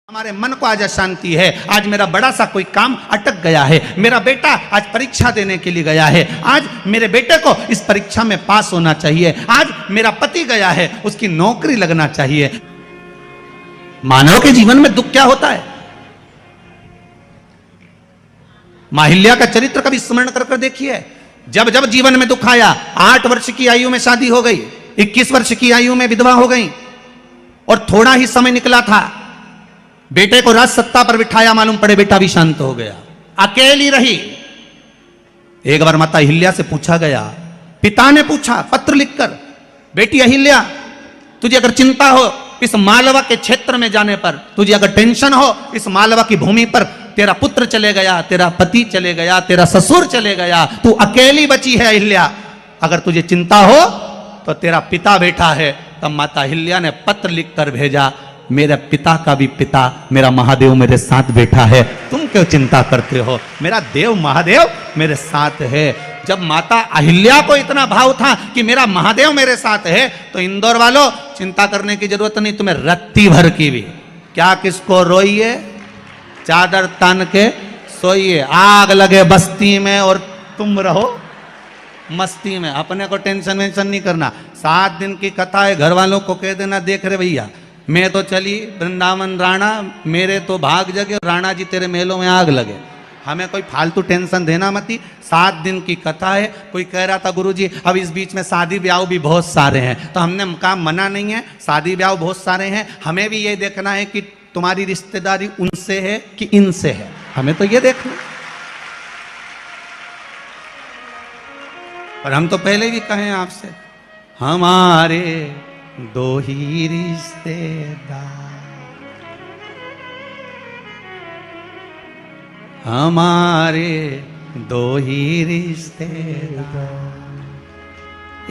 हमारे मन को आज अशांति है। आज मेरा बड़ा सा कोई काम अटक गया है। मेरा बेटा आज परीक्षा देने के लिए गया है। आज मेरे बेटे को इस परीक्षा में पास होना चाहिए। आज मेरा पति गया है, उसकी नौकरी लगना चाहिए। मानव के जीवन में दुख क्या होता है? माहिल्या का चरित्र कभी स्मरण कर देखिए। जब जब जीवन में दुख आया, 8 वर्ष की आयु में शादी हो गई, 21 वर्ष की आयु में विधवा हो गई और थोड़ा ही समय निकला था, बेटे को राज सत्ता पर बिठाया, मालूम पड़े बेटा भी शांत हो गया, अकेली रही। एक बार माता अहिल्या से पूछा गया, पिता ने पूछा पत्र लिखकर, बेटी अहिल्या तुझे अगर चिंता हो इस मालवा के क्षेत्र में जाने पर, तुझे अगर टेंशन हो इस मालवा की भूमि पर, तेरा पुत्र चले गया, तेरा पति चले गया, तेरा ससुर चले गया, तू अकेली बची है अहिल्या, अगर तुझे चिंता हो तो तेरा पिता बैठा है। तब माता अहिल्या ने पत्र लिखकर भेजा, मेरे पिता का भी पिता मेरा महादेव मेरे साथ बैठा है, तुम क्यों चिंता करते हो, मेरा देव महादेव मेरे साथ है। जब माता अहिल्या को इतना भाव था कि मेरा महादेव मेरे साथ है, तो इंदौर वालों चिंता करने की जरूरत नहीं, तुम्हें रत्ती भर की भी क्या किसको रोइए, चादर तान के सोइए, आग लगे बस्ती में और तुम रहो मस्ती में। अपने को टेंशन वेंशन नहीं करना। 7 दिन की कथा है, घर वालों को कह देना, देख रहे भैया मैं तो चली वृंदावन राणा, मेरे तो भाग जगे, राणा जी तेरे मेलों में आग लगे। हमें कोई फालतू टेंशन देना मती। 7 दिन की कथा है। कोई कह रहा था गुरुजी अब इस बीच में शादी ब्याह भी बहुत सारे हैं, तो हमने कहा मना नहीं है, शादी ब्याह बहुत सारे हैं, हमें भी ये देखना है कि तुम्हारी रिश्तेदारी उनसे है कि इनसे है, हमें तो ये देखना। पर हम तो पहले भी कहे आपसे, हमारे 2 ही रिश्तेदार, हमारे 2 ही रिश्तेदार,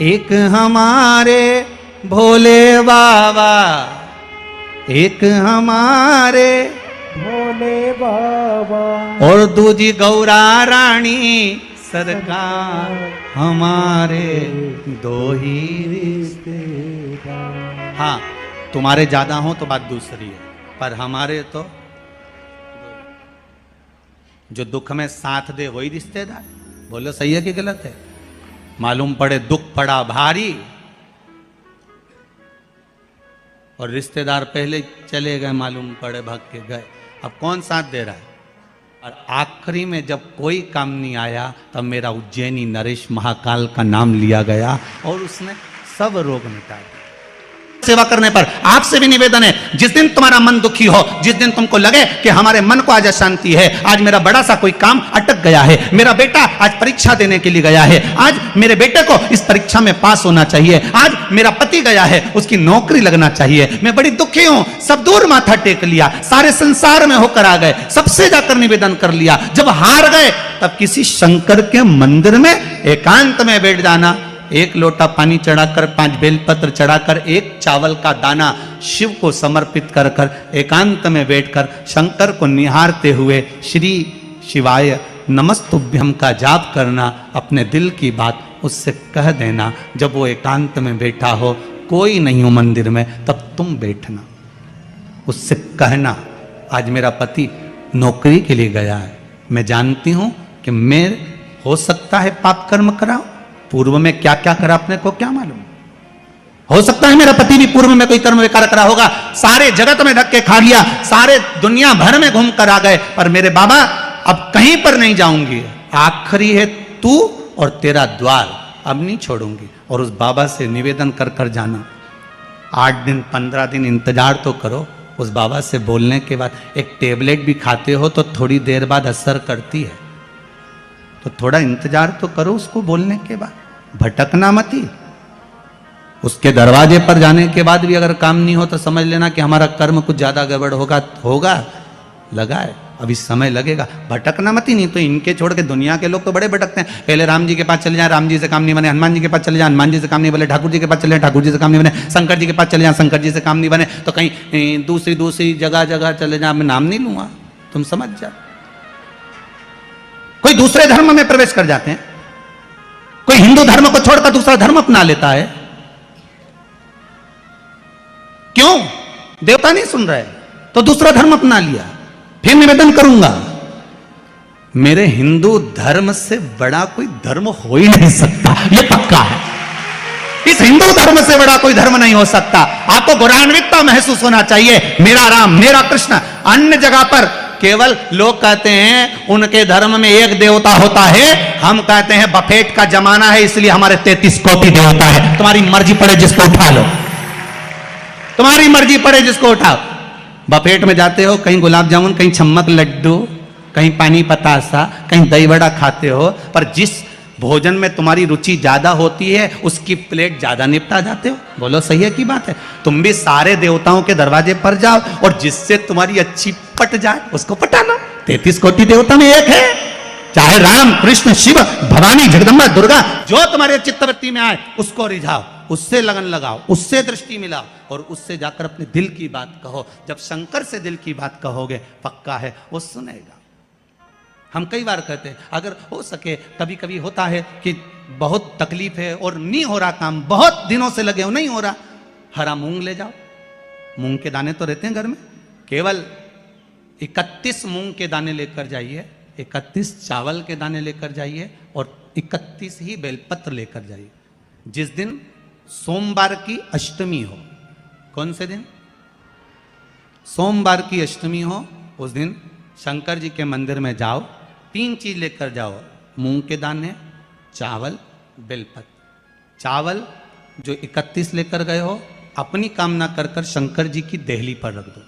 एक हमारे भोले बाबा, एक हमारे भोले बाबा और दूजी गौरा रानी सरकार, हमारे 2 ही रिश्तेदार। हाँ तुम्हारे ज्यादा हो तो बात दूसरी है, पर हमारे तो जो दुख में साथ दे वही रिश्तेदार। बोलो सही है कि गलत है? मालूम पड़े दुख पड़ा भारी और रिश्तेदार पहले चले गए, मालूम पड़े भाग के गए, अब कौन साथ दे रहा है? और आखिरी में जब कोई काम नहीं आया, तब मेरा उज्जैनी नरेश महाकाल का नाम लिया गया और उसने सब रोग मिटा दिया। सेवा करने पर आपसे भी निवेदन है, जिस दिन तुम्हारा मन दुखी हो, जिस दिन तुमको लगे कि हमारे मन को आज अशांति है, आज मेरा बड़ा सा कोई काम अटक गया है, मेरा बेटा आज परीक्षा देने के लिए गया है, आज मेरे बेटे को इस परीक्षा में पास होना चाहिए, आज मेरा पति गया है, उसकी नौकरी लगना चाहिए, मैं बड़ी दुखी हूं, सब दूर माथा टेक लिया, सारे संसार में होकर आ गए, सबसे जाकर निवेदन कर लिया, जब हार गए तब किसी शंकर के मंदिर में एकांत में बैठ जाना, 1 लोटा पानी चढ़ाकर, 5 बेलपत्र चढ़ाकर, 1 चावल का दाना शिव को समर्पित कर कर एकांत में बैठकर शंकर को निहारते हुए श्री शिवाय नमस्तुभ्यम का जाप करना, अपने दिल की बात उससे कह देना। जब वो एकांत में बैठा हो, कोई नहीं हो मंदिर में, तब तुम बैठना, उससे कहना आज मेरा पति नौकरी के लिए गया है, मैं जानती हूं कि मैं हो सकता है पाप कर्म कराऊं, पूर्व में क्या क्या करा अपने को क्या मालूम, हो सकता है मेरा पति भी पूर्व में कोई कर्म विकार करा होगा, सारे जगत में धक्के खा लिया, सारे दुनिया भर में घूम कर आ गए, पर मेरे बाबा अब कहीं पर नहीं जाऊंगी, आखिरी है तू और तेरा द्वार, अब नहीं छोड़ूंगी। और उस बाबा से निवेदन कर कर जाना, 8 दिन 15 दिन इंतजार तो करो। उस बाबा से बोलने के बाद एक टेबलेट भी खाते हो तो थोड़ी देर बाद असर करती है, तो थोड़ा इंतजार तो करो उसको बोलने के बाद, भटकना मती। उसके दरवाजे पर जाने के बाद भी अगर काम नहीं हो तो समझ लेना कि हमारा कर्म कुछ ज्यादा गड़बड़ होगा लगा है, अभी समय लगेगा, भटकना मती। नहीं तो इनके छोड़ के दुनिया के लोग तो बड़े भटकते हैं, पहले राम जी के पास चले जाए, राम जी से काम नहीं बने, हनुमान जी के पास चले जाए, हनुमान जी से काम नहीं बने, ठाकुर जी के पास चले जाए, ठाकुर जी से काम नहीं बने, शंकर जी के पास चले जाए, शंकर जी से काम नहीं बने, तो कहीं दूसरी जगह चले जाए, मैं नाम नहीं लूंगा, तुम समझ जाओ। कोई दूसरे धर्म में प्रवेश कर जाते हैं, कोई हिंदू धर्म को छोड़कर दूसरा धर्म अपना लेता है, क्यों? देवता नहीं सुन रहे, तो दूसरा धर्म अपना लिया, फिर निवेदन करूंगा। मेरे हिंदू धर्म से बड़ा कोई धर्म हो ही नहीं सकता, ये पक्का है। इस हिंदू धर्म से बड़ा कोई धर्म नहीं हो सकता। आपको गौरवान्वितता महसूस होना चाहिए, मेरा राम, मेरा कृष्ण। अन्य जगह पर केवल लोग कहते हैं उनके धर्म में एक देवता होता है, हम कहते हैं बफेट का जमाना है इसलिए हमारे 33 कोटि देवता है। तुम्हारी मर्जी पड़े जिसको उठा लो, तुम्हारी मर्जी पड़े जिसको उठाओ। बफेट में जाते हो, कहीं गुलाब जामुन, कहीं छम्मक लड्डू, कहीं पानी पतासा, कहीं दही बड़ा खाते हो, पर जिस भोजन में तुम्हारी रुचि ज्यादा होती है उसकी प्लेट ज्यादा निपटा जाते हो। बोलो सही है की बात है? तुम भी सारे देवताओं के दरवाजे पर जाओ और जिससे तुम्हारी अच्छी पट जाए उसको पटाना। 33 कोटि देवता में एक है, चाहे राम, कृष्ण, शिव, भवानी, जगदम्बा, दुर्गा, जो तुम्हारे चित्तवृत्ति में आए उसको रिझाओ, उससे लगन लगाओ, उससे दृष्टि मिलाओ और उससे जाकर अपने दिल की बात कहो। जब शंकर से दिल की बात कहोगे, पक्का है वो सुनेगा। हम कई बार कहते हैं अगर हो सके, कभी कभी होता है कि बहुत तकलीफ है और नहीं हो रहा काम, बहुत दिनों से लगे हो नहीं हो रहा, हरा मूंग ले जाओ। मूंग के दाने तो रहते हैं घर में, केवल 31 मूंग के दाने लेकर जाइए, 31 चावल के दाने लेकर जाइए और 31 ही बेलपत्र लेकर जाइए। जिस दिन सोमवार की अष्टमी हो, कौन से दिन? सोमवार की अष्टमी हो, उस दिन शंकर जी के मंदिर में जाओ, 3 चीज लेकर जाओ, मूंग के दाने, चावल, बेलपत्र। चावल जो 31 लेकर गए हो, अपनी कामना कर कर शंकर जी की देहली पर रख दो,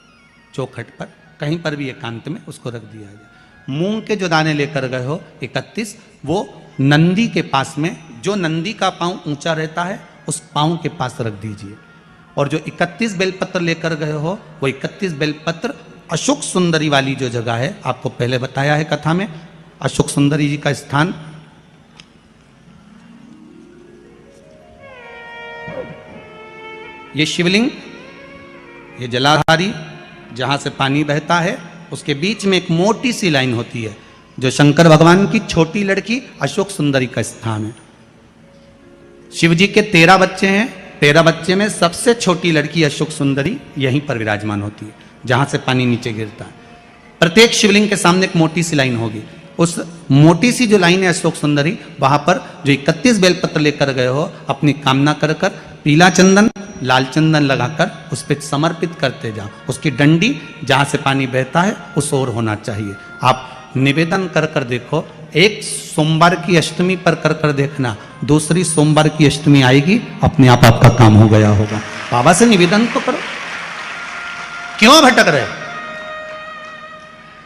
चौखट पर, कहीं पर भी एकांत में उसको रख दिया जाए। मूंग के जो दाने लेकर गए हो 31, वो नंदी के पास में, जो नंदी का पांव ऊंचा रहता है उस पांव के पास रख दीजिए। और जो 31 बेलपत्र लेकर गए हो, वो 31 बेलपत्र अशोक सुंदरी वाली जो जगह है, आपको पहले बताया है कथा में, अशोक सुंदरी जी का स्थान ये शिवलिंग, ये जलाधारी जहां से पानी बहता है, उसके बीच में एक मोटी सी लाइन होती है जो शंकर भगवान की छोटी लड़की अशोक सुंदरी का स्थान है। शिव जी के 13 बच्चे हैं, 13 बच्चे में सबसे छोटी लड़की अशोक सुंदरी यहीं पर विराजमान होती है जहां से पानी नीचे गिरता है। प्रत्येक शिवलिंग के सामने एक मोटी सी लाइन होगी, उस मोटी सी जो लाइन है अशोक सुंदरी, वहां पर जो 31 बेलपत्र लेकर गए हो, अपनी कामना कर कर पीला चंदन, लाल चंदन लगाकर उस पर समर्पित करते जाओ। उसकी डंडी जहां से पानी बहता है उस ओर होना चाहिए। आप निवेदन कर कर देखो, एक सोमवार की अष्टमी पर कर कर देखना, दूसरी सोमवार की अष्टमी आएगी, अपने आप आपका काम हो गया होगा। बाबा से निवेदन तो करो, क्यों भटक रहे?